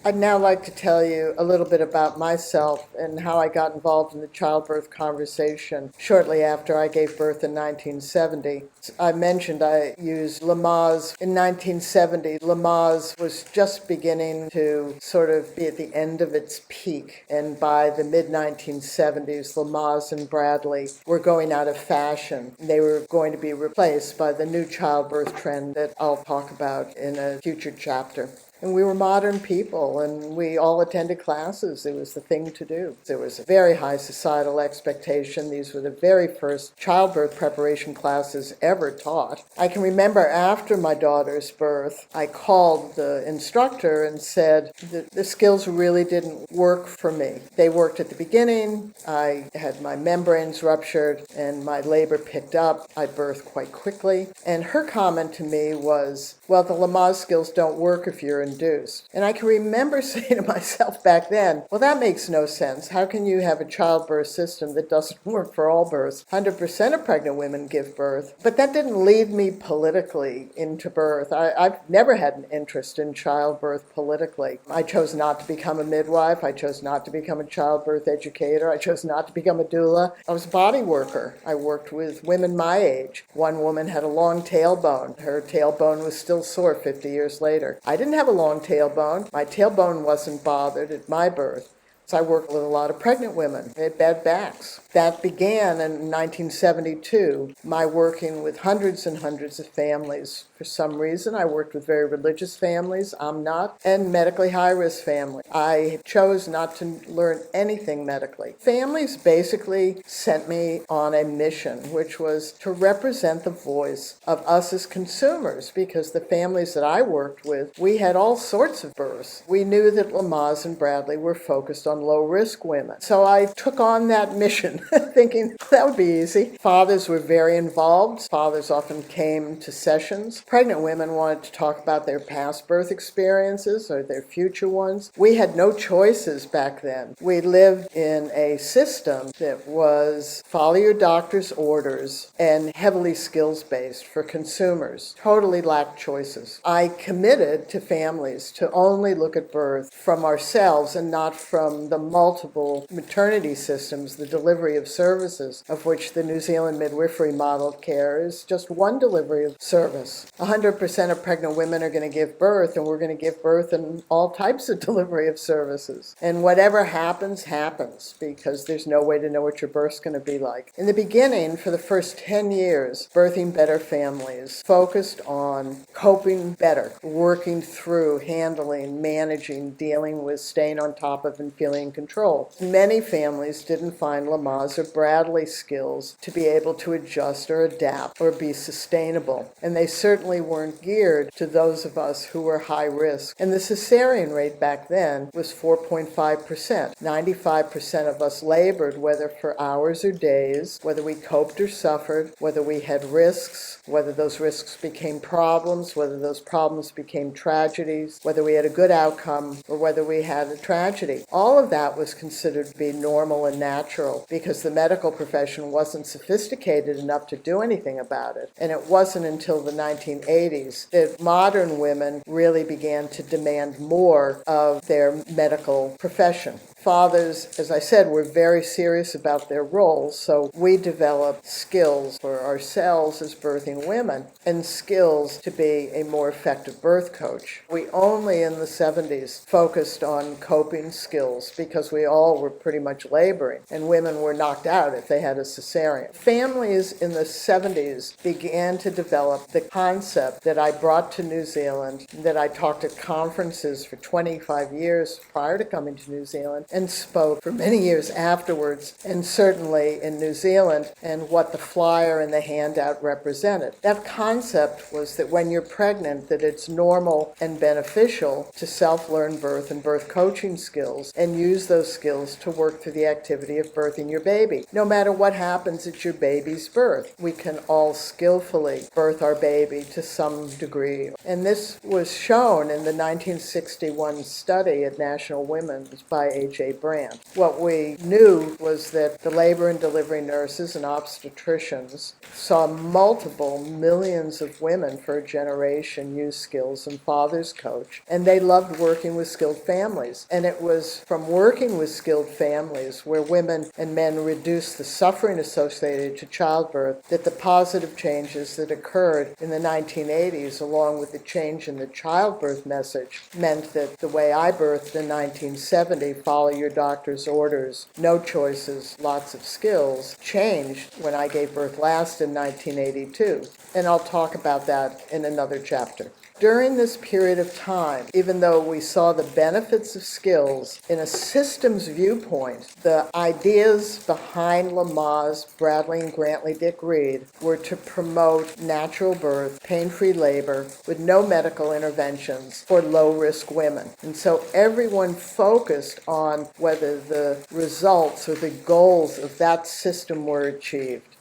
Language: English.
I'd now like to tell you a little bit about myself and how I got involved in the childbirth conversation shortly after I gave birth in 1970. I mentioned I used Lamaze in 1970. Lamaze was just beginning to sort of be at the end of its peak, and by the mid-1970s, Lamaze and Bradley were going out of fashion. They were going to be replaced by the new childbirth trend that I'll talk about in a future chapter. And we were modern people, and we all attended classes. It was the thing to do. There was a very high societal expectation. These were the very first childbirth preparation classes ever taught. I can remember after my daughter's birth, I called the instructor and said that the skills really didn't work for me. They worked at the beginning. I had my membranes ruptured, and my labor picked up. I birthed quite quickly. And her comment to me was, well, the Lamaze skills don't work if you're induced. And I can remember saying to myself back then, well, that makes no sense. How can you have a childbirth system that doesn't work for all births? 100% of pregnant women give birth. But that didn't lead me politically into birth. I've never had an interest in childbirth politically. I chose not to become a midwife. I chose not to become a childbirth educator. I chose not to become a doula. I was a body worker. I worked with women my age. One woman had a long tailbone. Her tailbone was still sore 50 years later. I didn't have a long tailbone. My tailbone wasn't bothered at my birth. So I worked with a lot of pregnant women. They had bad backs. That began in 1972, my working with hundreds and hundreds of families. For some reason, I worked with very religious families, I'm not, and medically high-risk families. I chose not to learn anything medically. Families basically sent me on a mission, which was to represent the voice of us as consumers, because the families that I worked with, we had all sorts of births. We knew that Lamaze and Bradley were focused on low-risk women. So I took on that mission, thinking that would be easy. Fathers were very involved. Fathers often came to sessions. Pregnant women wanted to talk about their past birth experiences or their future ones. We had no choices back then. We lived in a system that was follow your doctor's orders and heavily skills-based for consumers. Totally lacked choices. I committed to families to only look at birth from ourselves and not from the multiple maternity systems, the delivery of services, of which the New Zealand midwifery model of care is just one delivery of service. 100% of pregnant women are going to give birth, and we're going to give birth in all types of delivery of services. And whatever happens, happens, because there's no way to know what your birth's going to be like. In the beginning, for the first 10 years, Birthing Better Families focused on coping better, working through, handling, managing, dealing with, staying on top of, and feeling in control. Many families didn't find Lamaze or Bradley skills to be able to adjust or adapt or be sustainable. And they certainly weren't geared to those of us who were high risk. And the cesarean rate back then was 4.5%. 95% of us labored, whether for hours or days, whether we coped or suffered, whether we had risks, whether those risks became problems, whether those problems became tragedies, whether we had a good outcome or whether we had a tragedy. All of that was considered to be normal and natural because the medical profession wasn't sophisticated enough to do anything about it. And it wasn't until the 1980s that modern women really began to demand more of their medical profession. Fathers, as I said, were very serious about their roles, so we developed skills for ourselves as birthing women and skills to be a more effective birth coach. We only in the 70s focused on coping skills because we all were pretty much laboring, and women were knocked out if they had a cesarean. Families in the 70s began to develop the concept that I brought to New Zealand, that I talked at conferences for 25 years prior to coming to New Zealand, and spoke for many years afterwards, and certainly in New Zealand, and what the flyer and the handout represented. That concept was that when you're pregnant, that it's normal and beneficial to self-learn birth and birth coaching skills and use those skills to work through the activity of birthing your baby. No matter what happens at your baby's birth, we can all skillfully birth our baby to some degree. And this was shown in the 1961 study at National Women's by H. state brand. What we knew was that the labor and delivery nurses and obstetricians saw multiple millions of women for a generation use Skills and Father's Coach, and they loved working with skilled families. And it was from working with skilled families where women and men reduced the suffering associated to childbirth that the positive changes that occurred in the 1980s, along with the change in the childbirth message, meant that the way I birthed in 1970, follow your doctor's orders, no choices, lots of skills, changed when I gave birth last in 1982. And I'll talk about that in another chapter. During this period of time, even though we saw the benefits of skills in a systems viewpoint, the ideas behind Lamaze, Bradley, and Grantley Dick Reed were to promote natural birth, pain-free labor with no medical interventions for low-risk women. And so everyone focused on whether the results or the goals of that system were achieved.